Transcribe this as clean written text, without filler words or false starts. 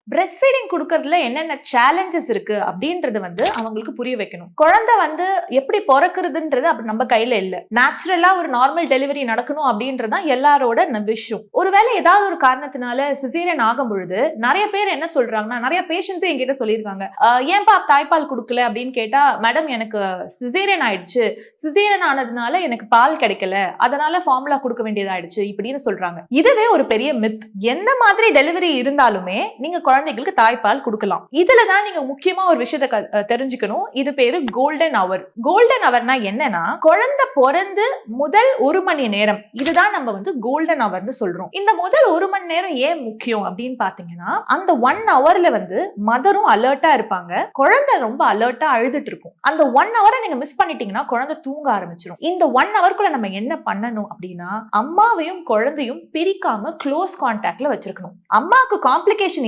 Breast feeding கொடுக்கறதுல என்னென்ன challenges இருக்கு அப்படின்றது அவங்களுக்கு புரிய வைக்கணும். குழந்தை எப்படி பிறக்கிறதுன்றது அப்படி நம்ம கையில இல்ல. நேச்சுரலா ஒரு நார்மல் டெலிவரி நடக்கணும் அப்படின்றதுதான் எல்லாரோட விஷயம். ஒருவேளை ஏதாவது ஒரு காரணத்தினால சிசேரியன் ஆகும் பொழுது நிறைய பேர் என்ன சொல்றாங்கன்னா, நிறைய பேஷண்ட்ஸே என்கிட்ட சொல்லியிருக்காங்க, ஏன்பா தாய்ப்பால் கொடுக்கல அப்படின்னு கேட்டா, மேடம் எனக்கு சிசேரியன் ஆயிடுச்சு, சிசேரியன் ஆனதுனால எனக்கு பால் கிடைக்கல, அதனால ஃபார்முலா கொடுக்க வேண்டியதாயிடுச்சு இப்படின்னு சொல்றாங்க. இதுவே ஒரு பெரிய மித். எந்த மாதிரி டெலிவரி இருந்தாலுமே நீங்க குழந்தைகளுக்கு தாய்ப்பால் கொடுக்கலாம். இதுலதான் நீங்க முக்கியமா ஒரு விஷயத்தை தெரிஞ்சுக்கணும். இது பேரு கோல்டன் அவர். கோல்டன் அவர்னா என்னன்னா, குழந்தை பிறந்து முதல் 1 மணி நேரம், இதுதான் நம்ம கோல்டன் அவர்னு சொல்றோம். இந்த முதல் 1 மணி நேரம் ஏன் முக்கியம் அப்படின்னு பாத்தீங்கன்னா, அந்த 1 ஹவர்ல மதரும் அலர்ட்டா இருப்பாங்க, குழந்தை ரொம்ப அலர்ட்டா அழுதுட்டு இருக்கும். அந்த 1 ஹவரை நீங்க மிஸ் பண்ணிட்டீங்கன்னா குழந்தை தூங்க ஆரம்பிச்சிடும். இந்த 1 ஹவர்க்குள்ள நம்ம என்ன பண்ணணும் அப்படின்னா, அம்மாவையும் குழந்தையும் பிரிக்காம க்ளோஸ் கான்டாக்ட்ல வச்சிருக்கணும். அம்மாக்கு காம்ப்ளிகேஷன்